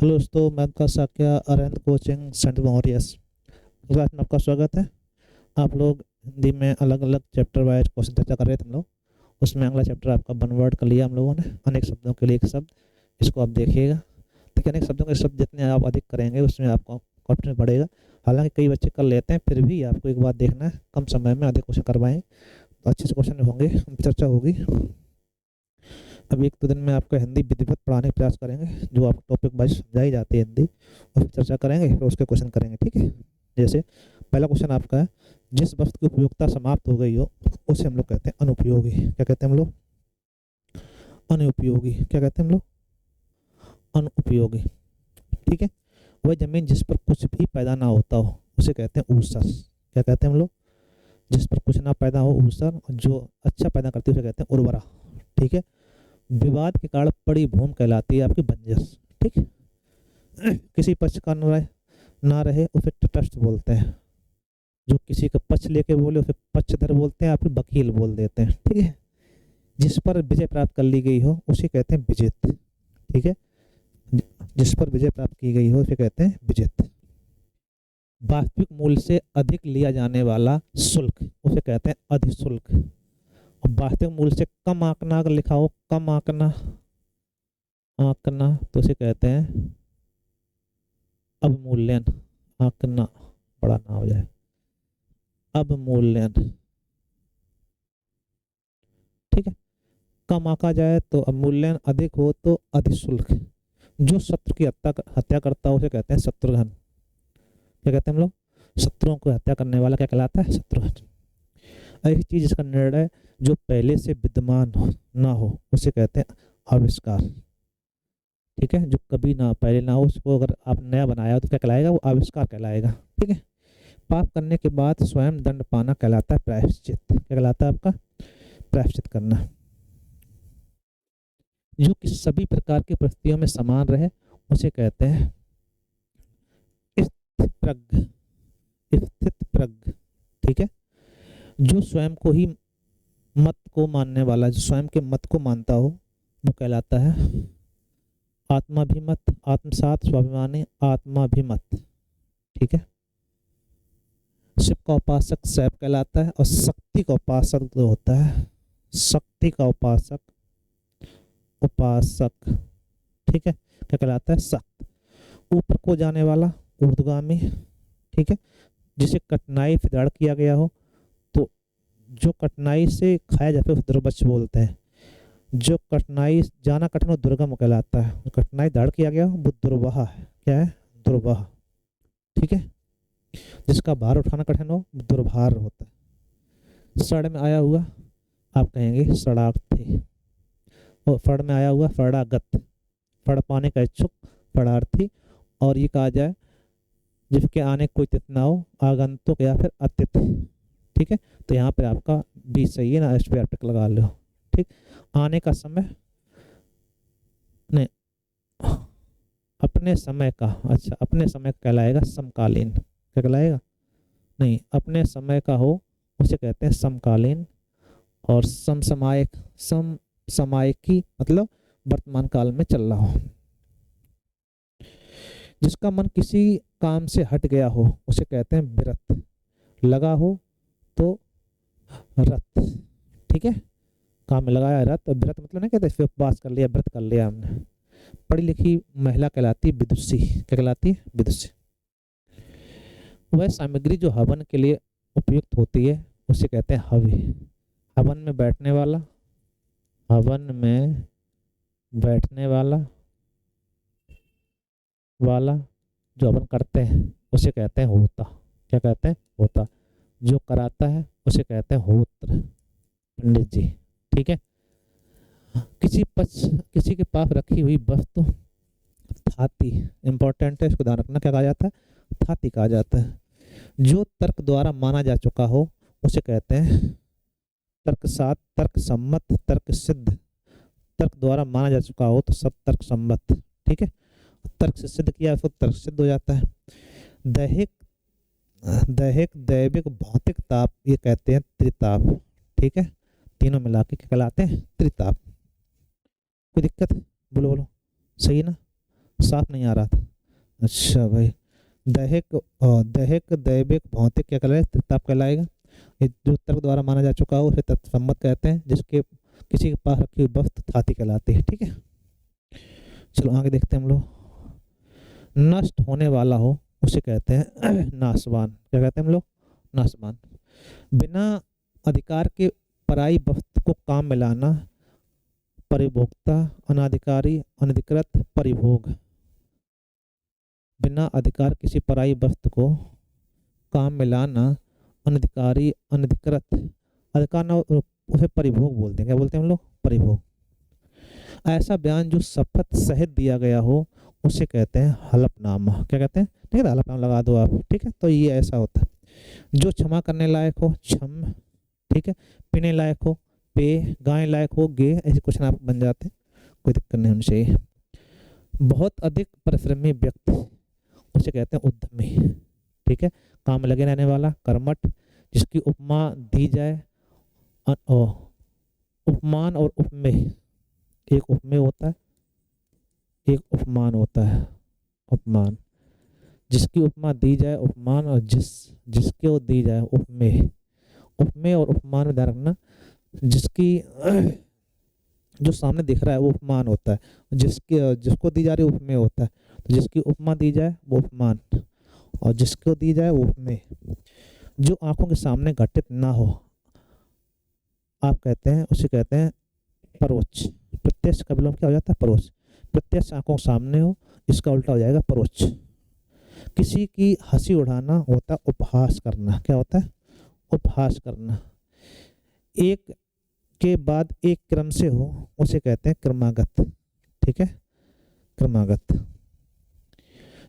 Hello दोस्तों, मैं आपका Sakya Arvind coaching centre मॉरियस class में आपका स्वागत है। आप लोग हिंदी में अलग अलग चैप्टर वाइज क्वेश्चन चर्चा कर रहे थे हम लोग। उसमें अगला चैप्टर आपका वन वर्ड कर लिया हम लोगों ने, अनेक शब्दों के लिए एक शब्द। इसको आप देखिएगा। देखिए, अनेक शब्दों के शब्द जितने आप अधिक करेंगे उसमें आपको कॉन्फिडेंस बढ़ेगा। हालांकि कई बच्चे कर लेते हैं, फिर भी आपको एक बात देखना है, कम समय में अधिक क्वेश्चन करवाएं तो अच्छे से क्वेश्चन होंगे, उन पर चर्चा होगी। अभी एक दो दिन में आपको हिंदी विधिवत पढ़ाने का प्रयास करेंगे, जो आप टॉपिक वाइज समझाई जाती है हिंदी, उस पर चर्चा करेंगे, फिर उसके क्वेश्चन करेंगे। ठीक है। जैसे पहला क्वेश्चन आपका है, जिस वस्तु की उपयोगिता समाप्त हो गई हो उसे हम लोग कहते हैं अनुपयोगी। क्या कहते हैं हम लोग? अनुपयोगी। क्या कहते हैं हम लोग? अनुपयोगी। ठीक है। वह जमीन जिस पर कुछ भी पैदा ना होता हो उसे कहते हैं ऊसर। क्या कहते हैं हम लोग? जिस पर कुछ ना पैदा हो ऊसर, और जो अच्छा पैदा करती है उसे कहते हैं उर्वरा। ठीक है। विवाद के कारण पड़ी भूमि कहलाती है आपकी बंजर। ठीक है। किसी पक्ष का ना रहे उसे तटस्थ बोलते हैं। जो किसी का पक्ष लेके बोले उसे पक्षधर बोलते हैं, आपके वकील बोल देते हैं। ठीक है। जिस पर विजय प्राप्त कर ली गई हो उसे कहते हैं विजित। ठीक है। जिस पर विजय प्राप्त की गई हो उसे कहते हैं विजित। वास्तविक मूल्य से अधिक लिया जाने वाला शुल्क उसे कहते हैं अधिशुल्क। और वास्तविक मूल्य से कम आंकना अगर लिखा हो, कम आंकना आंकना, तो उसे कहते हैं अवमूल्यन। आंकना बड़ा ना हो जाए, अवमूल्यन। ठीक है। कम आंका जाए तो अवमूल्यन, अधिक हो तो अधिशुल्क। जो शत्रु की हत्या करता है उसे कहते हैं शत्रुघ्न। क्या कहते हैं हम लोग? शत्रुओं को हत्या करने वाला क्या कहलाता है? शत्रुघ्न। ऐसी चीज जिसका निर्णय जो पहले से विद्यमान ना हो उसे कहते हैं आविष्कार। ठीक है। जो कभी ना पहले ना हो उसको अगर आप नया बनाया हो तो क्या कहलाएगा? वो आविष्कार कहलाएगा। ठीक है। पाप करने के बाद स्वयं दंड पाना कहलाता है प्रायश्चित। क्या कहलाता है आपका? प्रायश्चित करना। जो कि सभी प्रकार की परिस्थितियों में समान रहे उसे कहते हैं स्थितप्रज्ञ। स्थितप्रज्ञ। ठीक है। जो स्वयं को ही मत को मानने वाला, जो स्वयं के मत को मानता हो वो कहलाता है आत्माभिमत, आत्मसात, स्वाभिमानी, आत्माभिमत। ठीक है। शिव का उपासक शैव कहलाता है, और शक्ति का उपासक जो होता है, शक्ति का उपासक उपासक, ठीक है, क्या कहलाता है? शक्त। ऊपर को जाने वाला ऊर्ध्वगामी। ठीक है। जिसे कठिनाई से दृढ़ किया गया हो, तो जो कठिनाई से खाया जाता है उसे दुर्वच बोलते हैं। जो कठिनाई जाना कठिन हो दुर्गम कहलाता है। कठिनाई दृढ़ किया गया हो वो दुर्वाह है। क्या है? दुर्वाह। ठीक है। जिसका भार उठाना कठिन हो दुर्भार होता है। सड़ में आया हुआ आप कहेंगे सड़ार्थी, और फड़ में आया हुआ फड़ागत, फड़ पाने का इच्छुक फड़ार्थी। और ये कहा जाए जिसके आने कोई तिथि ना हो, आगंतुक या फिर अतिथि। ठीक है। तो यहाँ पे आपका बी सही है ना, एस पे आप टिक लगा लो। ठीक। आने का समय नहीं, अपने समय का, अच्छा अपने समय का कहलाएगा समकालीन। क्या कहलाएगा? नहीं, अपने समय का हो उसे कहते हैं समकालीन। और समसामयिक, समसामयिकी मतलब वर्तमान काल में चल रहा हो। जिसका मन किसी काम से हट गया हो उसे कहते हैं विरत। लगा हो तो रत। ठीक है। काम में लगाया रत, और व्रत मतलब नहीं कहते फिर उपवास कर लिया, व्रत कर लिया हमने। पढ़ी लिखी महिला कहलाती है विदुषी। क्या कहलाती है? विदुषी। वह सामग्री जो हवन के लिए उपयुक्त होती है उसे कहते हैं हवि। हवन में बैठने वाला, हवन में बैठने वाला जो हवन करते हैं उसे कहते हैं होता। क्या कहते हैं? होता। जो कराता है उसे कहते हैं होत्र, पंडित जी। ठीक है। किसी के पास रखी हुई वस्तु थाती, इंपॉर्टेंट है, इसको ध्यान रखना। क्या कहा जाता है? थाती कहा जाता है। जो तर्क द्वारा माना जा चुका हो उसे कहते हैं तर्क सात, तर्क सम्मत, तर्क सिद्ध। तर्क द्वारा माना जा चुका हो तो सब तर्क सम्मत। ठीक है। तर्क से सिद्ध किया तो तर्क सिद्ध हो जाता है। दैहिक दैहिक दैविक भौतिक ताप ये कहते हैं त्रिताप। ठीक है। तीनों मिला के क्या कहलाते हैं? त्रिताप। कोई दिक्कत? बोलो बोलो। सही ना? साफ नहीं आ रहा था। अच्छा भाई, दैहिक दैविक भौतिक क्या कहलाएगा? त्रिताप कहलाएगा। ये जो तर्क द्वारा माना जा चुका हो उसे तत्सम्मत कहते हैं, जिसके किसी के पास रखी हुई वस्तु थाती कहलाती है। ठीक है, चलो आगे देखते हैं हम लोग। नष्ट होने वाला हो उसे कहते हैं नाशवान। क्या कहते हैं हम लोग? नाशवान। बिना अधिकार के पराई वस्तु को काम में लाना, परिभोक्ता, अनाधिकारी, अनधिकृत, परिभोग। बिना अधिकार किसी पराई वस्तु को काम में लाना, अनधिकारी, अनधिकृत, अधिकार ना उसे परिभोग बोलते हैं। क्या बोलते हैं हम लोग? परिभोग। ऐसा बयान जो शपथ सहित दिया गया हो उसे कहते हैं हलफनामा। क्या कहते हैं? ठीक है, हलफनामा लगा दो आप। ठीक है, तो ये ऐसा होता है। जो क्षमा करने लायक हो, क्षम। ठीक है, पीने लायक हो, पे, गाय लायक हो, गे। ऐसे क्वेश्चन आप बन जाते हैं, कोई दिक्कत नहीं होनी चाहिए। बहुत अधिक परिश्रमी व्यक्ति उसे कहते हैं उद्यमी। ठीक है, काम में लगे रहने वाला, कर्मठ, जिसकी उपमा दी जाए। उपमान और उपमेय, एक उपमेय होता है, एक उपमान होता है। उपमान, जिसकी उपमा दी जाए उपमान, और जिसके वो दी जाए उपमेय। उपमेय और उपमान में ध्यान रखना, जिसकी जो सामने दिख रहा है वो उपमान होता है, जिसको दी जा रही है उपमेय होता है। तो जिसकी उपमा दी जाए वो उपमान, और जिसको दी जाए वो उपमेय। जो आंखों के सामने घटित ना हो आप कहते हैं, उसे कहते हैं परोक्ष। प्रत्यक्ष का विलोम क्या हो जाता है? परोक्ष। प्रत्यक्ष आंखों के सामने हो, इसका उल्टा हो जाएगा परोक्ष। किसी की हंसी उड़ाना होता है उपहास करना। क्या होता है? उपहास करना। एक के बाद एक क्रम से हो उसे कहते हैं क्रमागत। ठीक है, क्रमागत।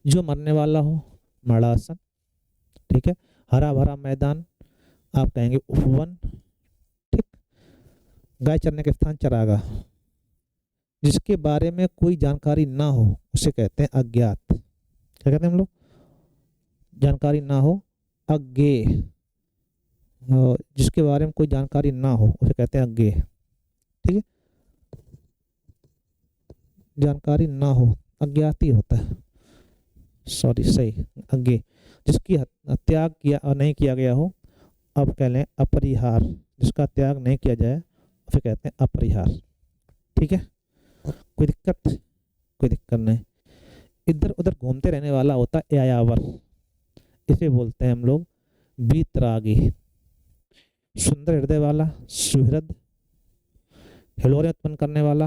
जो मरने वाला हो, मरणासन। ठीक है, हरा भरा मैदान आप कहेंगे उपवन। ठीक, गाय चरने के स्थान चरागा। जिसके बारे में कोई जानकारी ना हो उसे कहते हैं अज्ञात। क्या कहते हैं हम लोग? जानकारी ना हो, अज्ञेय। जिसके बारे में कोई जानकारी ना हो उसे कहते हैं अज्ञेय। ठीक है, जानकारी ना हो, अज्ञात ही होता है। सॉरी, सही, अज्ञेय। जिसकी त्याग किया और नहीं किया गया हो, अब कह लें अपरिहार। जिसका त्याग नहीं किया जाए उसे कहते हैं अपरिहार। ठीक है, कोई दिक्कत? कोई दिक्कत नहीं। इधर उधर घूमते रहने वाला होता है यायावर। इसे बोलते हैं हम लोग बीतरागी। सुंदर हृदय वाला, सुहृद। हिलोरे उत्पन्न करने वाला,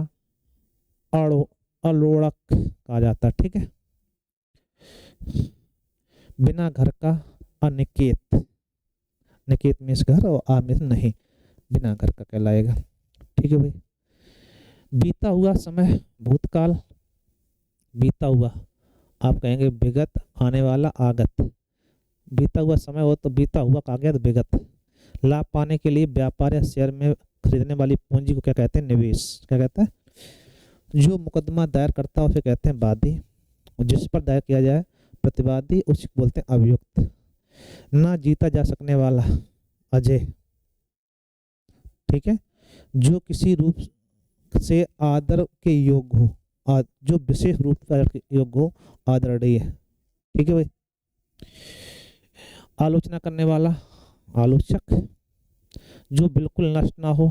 अलोड़क कहा जाता है। ठीक है, बिना घर का, अनिकेत। निकेत में इस घर और आ में नहीं, बिना घर का कहलाएगा। ठीक है भाई। बीता हुआ समय, भूतकाल। बीता हुआ आप कहेंगे विगत, आने वाला आगत। बीता हुआ समय हो तो बीता हुआ का गया तो विगत। लाभ पाने के लिए व्यापार या शेयर में खरीदने वाली पूंजी को क्या कहते हैं? निवेश। क्या कहते हैं? जो मुकदमा दायर करता है उसे कहते हैं वादी, और जिस पर दायर किया जाए प्रतिवादी उसे बोलते हैं अभियुक्त। ना जीता जा सकने वाला, अजय। ठीक है, जो किसी रूप से आदर के योग्य हो, जो विशेष रूप से आदर के योग्य हो, आदरणीय है। ठीक है भाई। आलोचना करने वाला, आलोचक। जो बिल्कुल नष्ट ना हो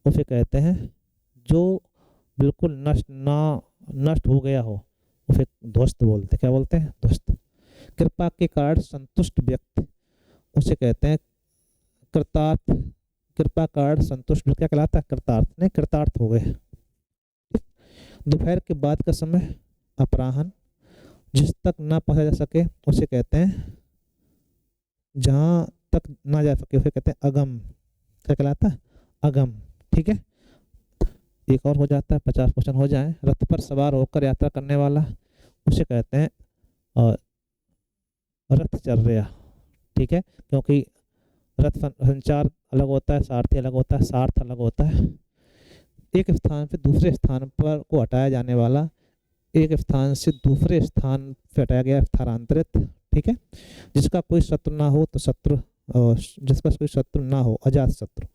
उसे कहते हैं, जो बिल्कुल नष्ट हो गया हो उसे ध्वस्त बोलते हैं। क्या बोलते हैं? ध्वस्त। कृपा के कारण संतुष्ट व्यक्ति उसे कहते हैं कृतार्थ। कृपा कारण संतुष्ट क्या कहलाता है? कृतार्थ। नहीं, कृतार्थ हो गए। दोपहर के बाद का समय, अपराह्न। जिस तक ना पहुंचा जा सके उसे कहते हैं, जहां तक ना जा सके उसे कहते हैं अगम। क्या कहलाता है? अगम। ठीक है, एक और हो जाता है, 50 क्वेश्चन हो जाए। रथ पर सवार होकर यात्रा करने वाला उसे कहते हैं रथचर्या। ठीक है, क्योंकि रथ संचार अलग होता है, सारथी अलग होता है, सार्थ अलग होता है। एक स्थान से दूसरे स्थान पर को हटाया जाने वाला, एक स्थान से दूसरे स्थान पे हटाया गया, स्थानांतरित। ठीक है, जिसका कोई शत्रु ना हो तो शत्रु, जिसका कोई शत्रु ना हो अजात शत्रु।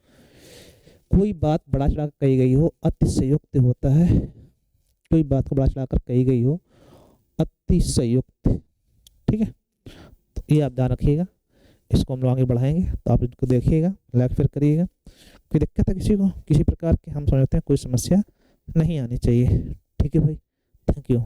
कोई बात बढ़ा चढ़ा कर कही गई हो, अतिशयोक्ति होता है। कोई बात को बढ़ा चढ़ा कर कही गई हो विभक्ति संयुक्त, ठीक है। तो ये आप ध्यान रखिएगा, इसको हम लोग आगे बढ़ाएंगे, तो आप इसको देखिएगा, लाइक फिर करिएगा। कोई दिक्कत है किसी को किसी प्रकार की, हम समझते हैं कोई समस्या नहीं आनी चाहिए, ठीक है भाई। Thank you.